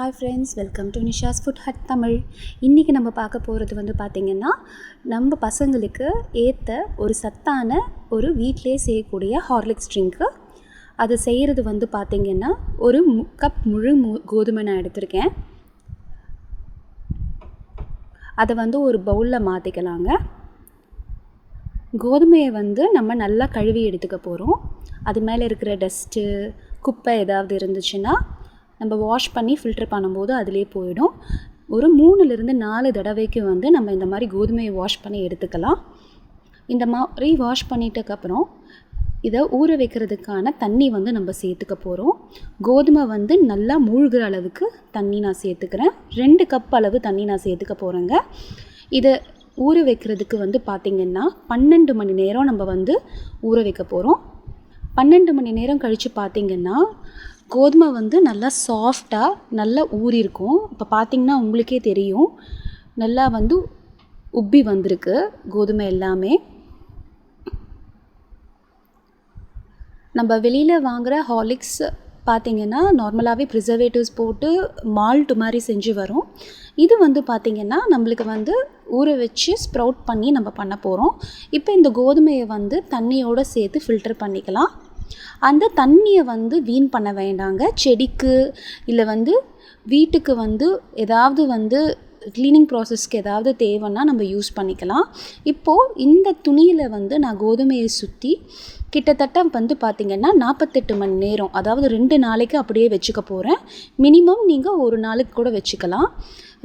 Hi friends, welcome to Nisha's Food Hut Tamil. இன்னைக்கு நம்ம பார்க்க போகிறது வந்து பார்த்தீங்கன்னா நம்ம பசங்களுக்கு ஏற்ற ஒரு சத்தான ஒரு வீட்டிலே செய்யக்கூடிய ஹார்லிக்ஸ் ட்ரிங்க்கு. அது செய்கிறது வந்து பார்த்தீங்கன்னா ஒரு கப் முழு கோதுமை நான் எடுத்திருக்கேன். அதை வந்து ஒரு பவுலில் மாற்றிக்கலாங்க. கோதுமையை வந்து நம்ம நல்லா கழுவி எடுத்துக்க போகிறோம். அது மேலே இருக்கிற டஸ்ட்டு குப்பை ஏதாவது இருந்துச்சுன்னா நம்ம வாஷ் பண்ணி ஃபில்டர் பண்ணும்போது அதிலே போயிடும். ஒரு 3-4 தடவைக்கு வந்து நம்ம இந்த மாதிரி கோதுமையை வாஷ் பண்ணி எடுத்துக்கலாம். இந்த மாதிரி வாஷ் பண்ணிட்டதுக்கப்புறம் இதை ஊற வைக்கிறதுக்கான தண்ணி வந்து நம்ம சேர்த்துக்க போகிறோம். கோதுமை வந்து நல்லா மூழ்கிற அளவுக்கு தண்ணி நான் சேர்த்துக்கிறேன். 2 கப் அளவு தண்ணி நான் சேர்த்துக்க போகிறேங்க. இதை ஊற வைக்கிறதுக்கு வந்து பார்த்திங்கன்னா 12 மணி நேரம் நம்ம வந்து ஊற வைக்க போகிறோம். 12 மணி நேரம் கழித்து பார்த்திங்கன்னா கோதுமை வந்து நல்லா சாஃப்டாக நல்லா ஊறியிருக்கும். இப்போ பார்த்திங்கன்னா உங்களுக்கே தெரியும், நல்லா வந்து உப்பி வந்திருக்கு கோதுமை எல்லாமே. நம்ம வெளியில் வாங்குகிற ஹார்லிக்ஸ் பார்த்திங்கன்னா நார்மலாகவே ப்ரிசர்வேட்டிவ்ஸ் போட்டு மால்ட் மாதிரி செஞ்சு வரும். இது வந்து பார்த்திங்கன்னா நம்மளுக்கு வந்து ஊற வச்சு ஸ்ப்ரவுட் பண்ணி நம்ம பண்ண போகிறோம். இப்போ இந்த கோதுமையை வந்து தண்ணியோடு சேர்த்து ஃபில்டர் பண்ணிக்கலாம். அந்த தண்ணியை வந்து வீண் பண்ண வேண்டாங்க. செடிக்கு இல்லை வந்து வீட்டுக்கு வந்து ஏதாவது வந்து க்ளீனிங் ப்ராசஸ்க்கு ஏதாவது தேவைன்னா நம்ம யூஸ் பண்ணிக்கலாம். இப்போது இந்த துணியில் வந்து நான் கோதுமையை சுற்றி கிட்டத்தட்ட வந்து பார்த்திங்கன்னா 48 மணி நேரம், அதாவது 2 நாளைக்கு அப்படியே வச்சுக்க போகிறேன். மினிமம் நீங்கள் ஒரு நாளுக்கு கூட வச்சுக்கலாம்.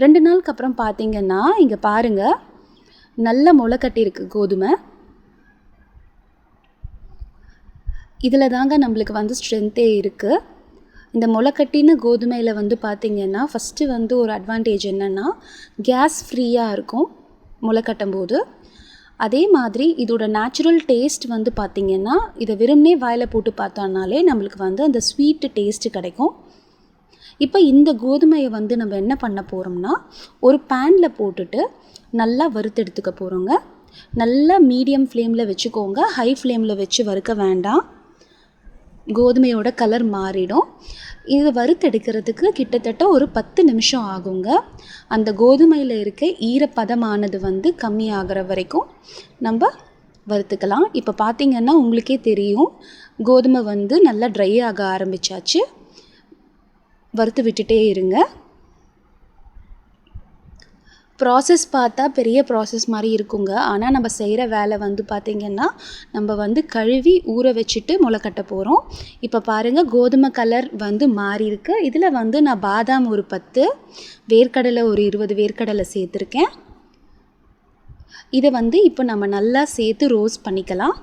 2 நாளுக்கு அப்புறம் பார்த்திங்கன்னா இங்கே பாருங்கள், நல்ல முளை கட்டியிருக்கு கோதுமை. இதில் தாங்க நம்மளுக்கு வந்து ஸ்ட்ரென்த்தே இருக்குது. இந்த முளைக்கட்டின கோதுமையில் வந்து பார்த்திங்கன்னா ஃபஸ்ட்டு வந்து ஒரு அட்வான்டேஜ் என்னென்னா கேஸ் ஃப்ரீயாக இருக்கும் முளைக்கட்டும் போது. அதே மாதிரி இதோட நேச்சுரல் டேஸ்ட் வந்து பார்த்திங்கன்னா இதை வெறும்னே வாயில் போட்டு பார்த்தோன்னாலே நம்மளுக்கு வந்து அந்த ஸ்வீட்டு டேஸ்ட்டு கிடைக்கும். இப்போ இந்த கோதுமையை வந்து நம்ம என்ன பண்ண போகிறோம்னா ஒரு பேனில் போட்டுட்டு நல்லா வறுத்து எடுத்துக்க போகிறோங்க. நல்லா மீடியம் ஃப்ளேமில் வச்சுக்கோங்க, ஹை ஃப்ளேமில் வச்சு வறுக்க வேண்டாம். கோதுமையோட கலர் மாறிடும். இது வறுத்தெடுக்கிறதுக்கு கிட்டத்தட்ட ஒரு 10 நிமிஷம் ஆகுங்க. அந்த கோதுமையில் இருக்க ஈரப்பதமானது வந்து கம்மியாகிற வரைக்கும் நம்ம வறுத்துக்கலாம். இப்போ பார்த்திங்கன்னா உங்களுக்கே தெரியும், கோதுமை வந்து நல்லா ட்ரை ஆக ஆரம்பித்தாச்சு. வறுத்து விட்டுட்டே இருங்க. ப்ராசஸ் பார்த்தா பெரிய ப்ராசஸ் மாதிரி இருக்குங்க. ஆனால் நம்ம செய்கிற வேலை வந்து பார்த்திங்கன்னா நம்ம வந்து கழுவி ஊற வச்சுட்டு முளைக்கட்ட போகிறோம். இப்போ பாருங்கள், கோதுமை கலர் வந்து மாறி இருக்கு. இதில் வந்து நான் பாதாம் ஒரு 10, வேர்க்கடலை ஒரு 20 வேர்க்கடலை சேர்த்துருக்கேன். இதை வந்து இப்போ நம்ம நல்லா சேர்த்து ரோஸ்ட் பண்ணிக்கலாம்.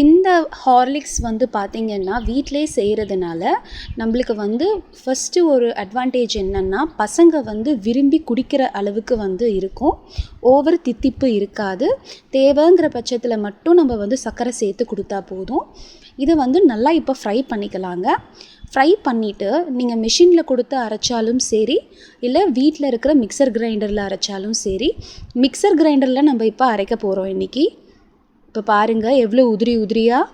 இந்த ஹார்லிக்ஸ் வந்து பார்த்திங்கன்னா வீட்டிலே செய்கிறதுனால நம்மளுக்கு வந்து ஃபஸ்ட்டு ஒரு அட்வான்டேஜ் என்னென்னா பசங்க வந்து விரும்பி குடிக்கிற அளவுக்கு வந்து இருக்கும். ஓவர் தித்திப்பு இருக்காது. தேவைங்கிற பட்சத்தில் மட்டும் நம்ம வந்து சர்க்கரை சேர்த்து கொடுத்தா போதும். இதை வந்து நல்லா இப்போ ஃப்ரை பண்ணிக்கலாங்க. ஃப்ரை பண்ணிவிட்டு நீங்கள் மிஷினில் கொடுத்து அரைச்சாலும் சரி, இல்லை வீட்டில் இருக்கிற மிக்சர் கிரைண்டரில் அரைச்சாலும் சரி. மிக்சர் கிரைண்டரில் நம்ம இப்போ அரைக்க போகிறோம் இன்றைக்கி. இப்போ பாருங்கள் எவ்வளோ உதிரி உதிரியாக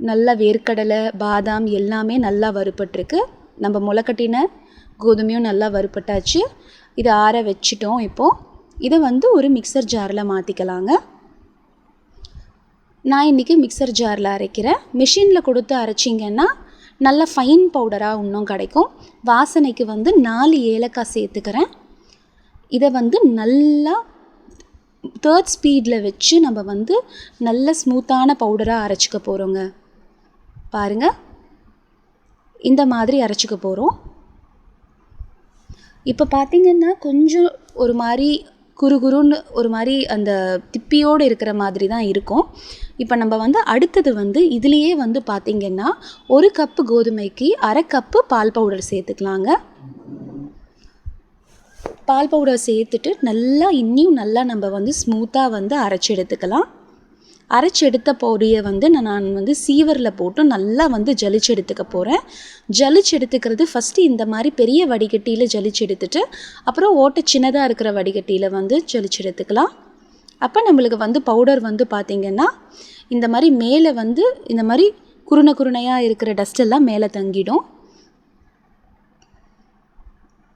நல்லா வேர்க்கடலை பாதாம் எல்லாமே நல்லா வறுபட்டிருக்கு. நம்ம முளைக்கட்டின கோதுமையும் நல்லா வறுபட்டாச்சு. இதை ஆற வச்சிட்டோம். இப்போது இதை வந்து ஒரு மிக்சர் ஜாரில் மாற்றிக்கலாங்க. நான் இன்றைக்கி மிக்சர் ஜாரில் அரைக்கிறேன். மிஷினில் கொடுத்து அரைச்சிங்கன்னா நல்ல ஃபைன் பவுடராக இன்னும் கிடைக்கும். வாசனைக்கு வந்து 4 ஏலக்காய் சேர்த்துக்கிறேன். இதை வந்து நல்லா 3rd ஸ்பீடில் வச்சு நம்ம வந்து நல்ல ஸ்மூத்தான பவுடராக அரைச்சிக்க போகிறோங்க. பாருங்கள், இந்த மாதிரி அரைச்சிக்க போகிறோம். இப்போ பார்த்திங்கன்னா கொஞ்சம் ஒரு மாதிரி குறுகுறுன்னு ஒரு மாதிரி அந்த திப்பியோடு இருக்கிற மாதிரி தான் இருக்கும். இப்போ நம்ம வந்து அடுத்தது வந்து இதுலேயே வந்து பார்த்திங்கன்னா 1 கப்பு கோதுமைக்கு 1/2 கப்பு பால் பவுடர் சேர்த்துக்கலாங்க. பால் பவுடர் சேர்த்துட்டு இன்னும் நல்லா நம்ம வந்து ஸ்மூத்தாக வந்து அரைச்சி எடுத்துக்கலாம். அரைச்சி எடுத்த பொடியை வந்து நான் வந்து சீவரில் போட்டு நல்லா வந்து ஜலிச்சு எடுத்துக்க போகிறேன். ஜலிச்சு எடுத்துக்கிறது ஃபஸ்ட்டு இந்த மாதிரி பெரிய வடிகட்டியில் ஜலிச்சு எடுத்துட்டு அப்புறம் ஓட்டை சின்னதாக இருக்கிற வடிகட்டியில் வந்து ஜலிச்சு எடுத்துக்கலாம். அப்போ நம்மளுக்கு வந்து பவுடர் வந்து பார்த்திங்கன்னா இந்த மாதிரி மேலே வந்து இந்த மாதிரி குருணையாக இருக்கிற டஸ்ட் எல்லாம் மேலே தங்கிடும்.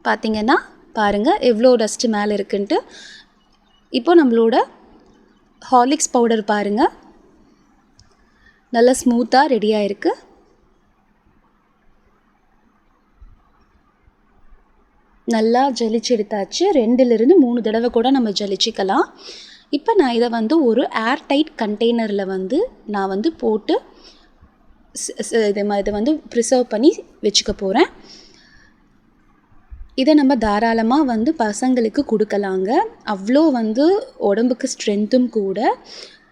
பார்த்திங்கன்னா பாருங்கள் எவ்வளோ டஸ்ட்டு மேலே இருக்குன்ட்டு. இப்போ நம்மளோட ஹார்லிக்ஸ் பவுடர் பாருங்கள் நல்லா ஸ்மூத்தாக ரெடியாக இருக்குது. நல்லா ஜலிச்சு எடுத்தாச்சு. 2லிருந்து 3 தடவை கூட நம்ம ஜலிச்சிக்கலாம். இப்போ நான் இதை வந்து ஒரு ஏர் டைட் கண்டெய்னரில் வந்து நான் வந்து போட்டு இதை வந்து ப்ரிசர்வ் பண்ணி வச்சுக்க போகிறேன். இதை நம்ம தாராளமாக வந்து பசங்களுக்கு கொடுக்கலாங்க. அவ்வளோ வந்து உடம்புக்கு ஸ்ட்ரென்த்தும் கூட.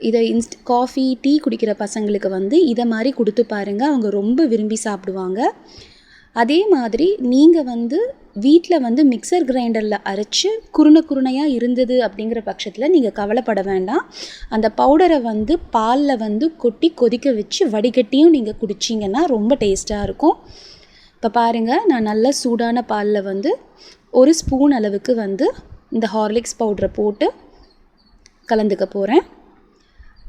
இதை காஃபி டீ குடிக்கிற பசங்களுக்கு வந்து இதை மாதிரி கொடுத்து பாருங்கள், அவங்க ரொம்ப விரும்பி சாப்பிடுவாங்க. அதே மாதிரி நீங்கள் வந்து வீட்டில் வந்து மிக்சர் கிரைண்டரில் அரைச்சி குருணையாக இருந்தது அப்படிங்கிற பட்சத்தில் நீங்கள் கவலைப்பட வேண்டாம். அந்த பவுடரை வந்து பாலில் வந்து கொட்டி கொதிக்க வச்சு வடிகட்டியும் நீங்கள் குடிச்சிங்கன்னா ரொம்ப டேஸ்ட்டாக இருக்கும். இப்போ பாருங்கள், நான் நல்ல சூடான பாலில் வந்து 1 ஸ்பூன் அளவுக்கு வந்து இந்த ஹார்லிக்ஸ் பவுடரை போட்டு கலந்துக்க போகிறேன்.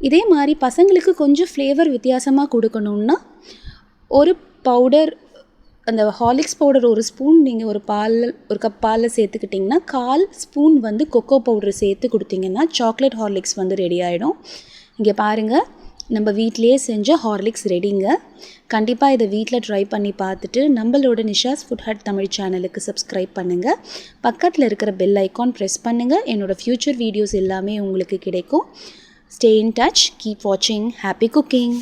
இதே மாதிரி பசங்களுக்கு கொஞ்சம் ஃப்ளேவர் வித்தியாசமாக கொடுக்கணுன்னா ஒரு பவுடர், அந்த ஹார்லிக்ஸ் பவுடர் 1 ஸ்பூன் நீங்கள் ஒரு கப் பாலில் சேர்த்துக்கிட்டிங்கன்னா 1/4 ஸ்பூன் வந்து கொக்கோ பவுடர் சேர்த்து கொடுத்திங்கன்னா சாக்லேட் ஹார்லிக்ஸ் வந்து ரெடி ஆகிடும். இங்கே பாருங்கள், நம்ம வீட்டிலேயே செஞ்ச ஹார்லிக்ஸ் ரெடிங்க. கண்டிப்பாக இதை வீட்டில் ட்ரை பண்ணி பார்த்துட்டு நம்மளோட நிஷாஸ் ஃபுட் ஹட் தமிழ் சேனலுக்கு சப்ஸ்கிரைப் பண்ணுங்கள். பக்கத்தில் இருக்கிற பெல் ஐக்கான் ப்ரெஸ் பண்ணுங்கள். என்னோடய ஃப்யூச்சர் வீடியோஸ் எல்லாமே உங்களுக்கு கிடைக்கும். Stay in touch, keep watching, happy cooking.